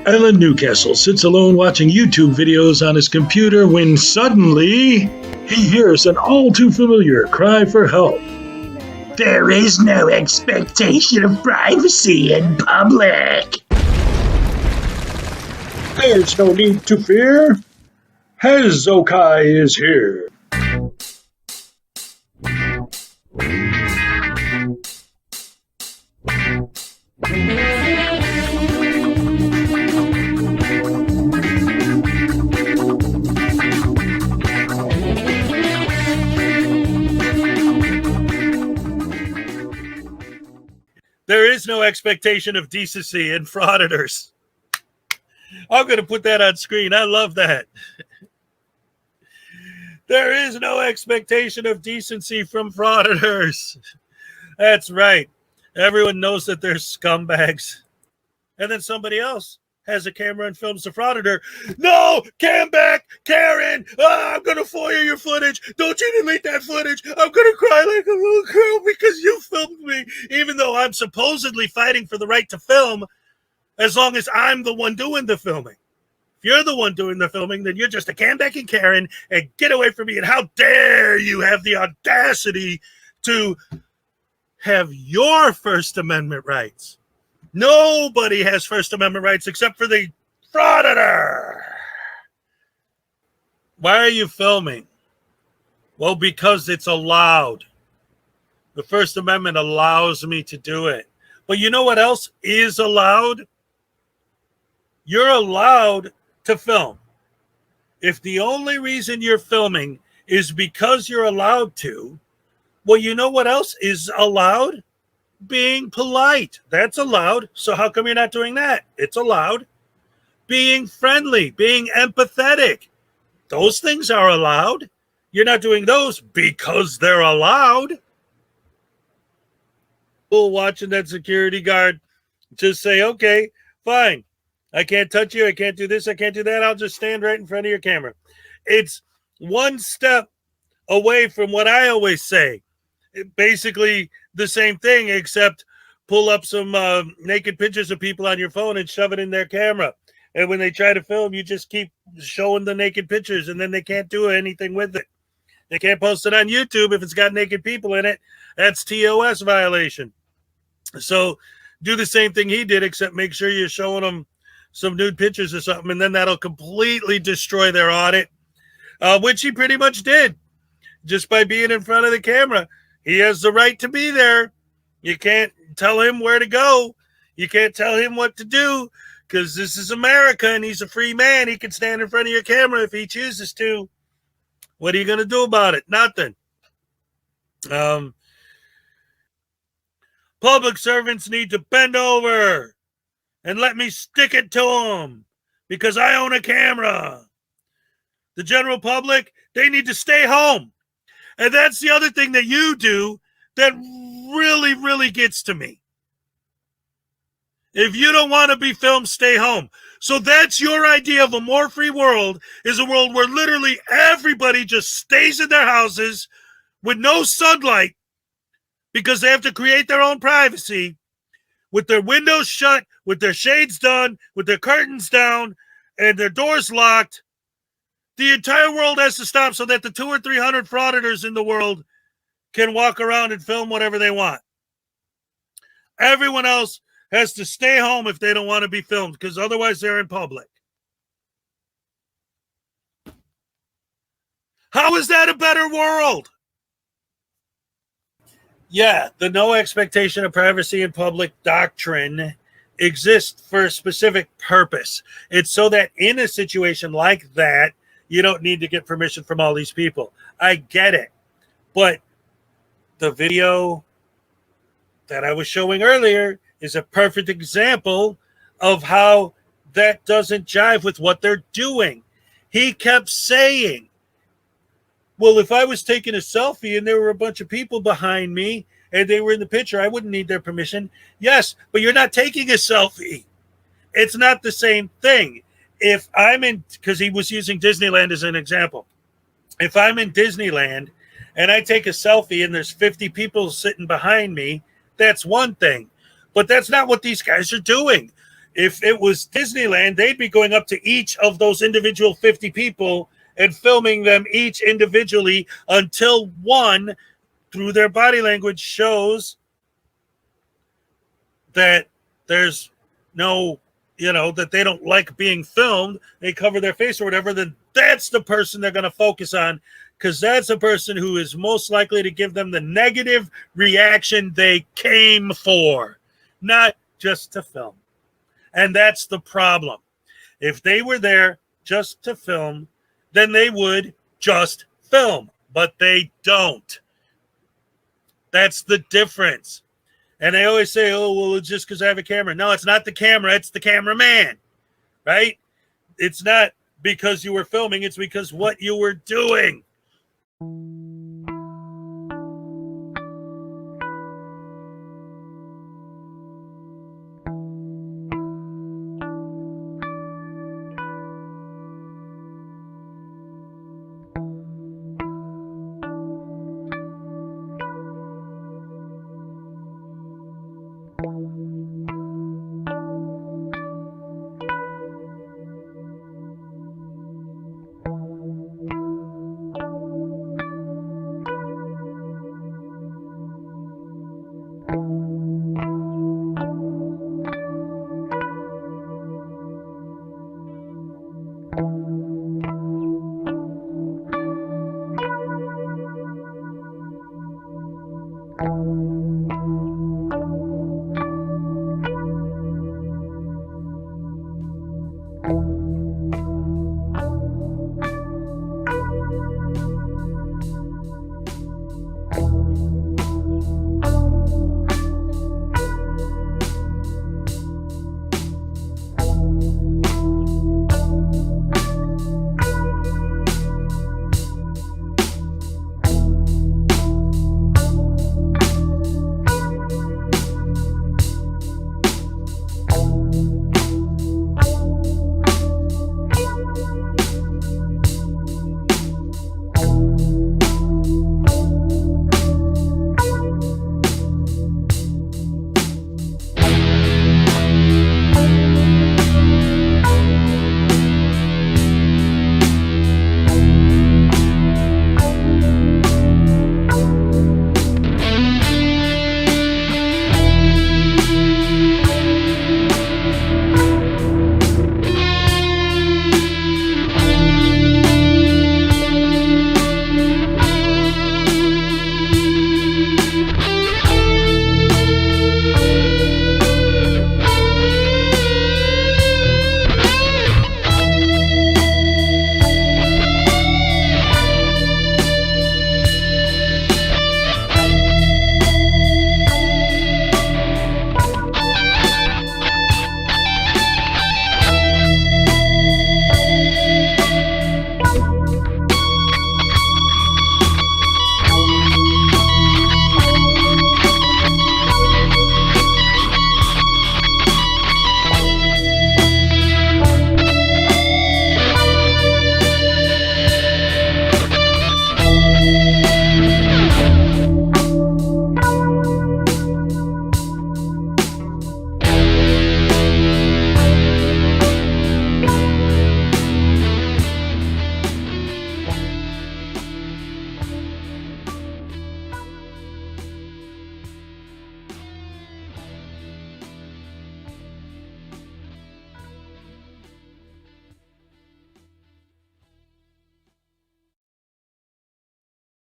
Alan Newcastle sits alone watching YouTube videos on his computer when suddenly he hears an all-too-familiar cry for help. There is no expectation of privacy in public. There's no need to fear. Hezokuai is here. There is no expectation of decency in Frauditors. I'm going to put that on screen. I love that. There is no expectation of decency from Frauditors. That's right. Everyone knows that they're scumbags. And then somebody else has a camera and films the Frauditor. No! Cam back! Karen! I'm going to FOIA your footage. Don't you delete that footage. I'm going to cry like a little girl because you filmed me. Even though I'm supposedly fighting for the right to film, as long as I'm the one doing the filming. If you're the one doing the filming, then you're just a Cam back and Karen, and get away from me. And how dare you have the audacity to have your First Amendment rights. Nobody has First Amendment rights except for the Frauditor. Why are you filming? Well, because it's allowed. The First Amendment allows me to do it. But you know what else is allowed? You're allowed to film. If the only reason you're filming is because you're allowed to, well, you know what else is allowed? Being polite. That's allowed. So how come you're not doing that? It's allowed. Being friendly, being empathetic. Those things are allowed. You're not doing those because they're allowed. Watching that security guard just say, okay, fine. I can't touch you. I can't do this. I can't do that. I'll just stand right in front of your camera. It's one step away from what I always say. Basically the same thing, except pull up some naked pictures of people on your phone and shove it in their camera. And when they try to film, you just keep showing the naked pictures, and then they can't do anything with it. They can't post it on YouTube if it's got naked people in it. That's TOS violation. So do the same thing he did, except make sure you're showing them some nude pictures or something, and then that'll completely destroy their audit, which he pretty much did just by being in front of the camera. He has the right to be there. You can't tell him where to go. You can't tell him what to do because this is America and he's a free man. He can stand in front of your camera if he chooses to. What are you going to do about it? Nothing. Public servants need to bend over and let me stick it to them because I own a camera. The general public, they need to stay home. And that's the other thing that you do that really, really gets to me. If you don't want to be filmed, stay home. So that's your idea of a more free world, is a world where literally everybody just stays in their houses with no sunlight because they have to create their own privacy, with their windows shut, with their shades done, with their curtains down, and their doors locked. The entire world has to stop so that the 200 or 300 frauditors in the world can walk around and film whatever they want. Everyone else has to stay home if they don't want to be filmed, because otherwise they're in public. How is that a better world? Yeah, the no expectation of privacy in public doctrine exists for a specific purpose. It's so that in a situation like that, you don't need to get permission from all these people. I get it. But the video that I was showing earlier is a perfect example of how that doesn't jive with what they're doing. He kept saying, well, if I was taking a selfie and there were a bunch of people behind me and they were in the picture, I wouldn't need their permission. Yes, but you're not taking a selfie. It's not the same thing. If I'm in, because he was using Disneyland as an example. If I'm in Disneyland and I take a selfie and there's 50 people sitting behind me, that's one thing. But that's not what these guys are doing. If it was Disneyland, they'd be going up to each of those individual 50 people and filming them each individually until one, through their body language, shows that there's no, that they don't like being filmed. They cover their face or whatever. Then that's the person they're going to focus on, because that's the person who is most likely to give them the negative reaction they came for, not just to film. And that's the problem. If they were there just to film, then they would just film, but they don't. That's the difference. And they always say, oh, well, it's just because I have a camera. No, it's not the camera. It's the cameraman, right? It's not because you were filming. It's because what you were doing.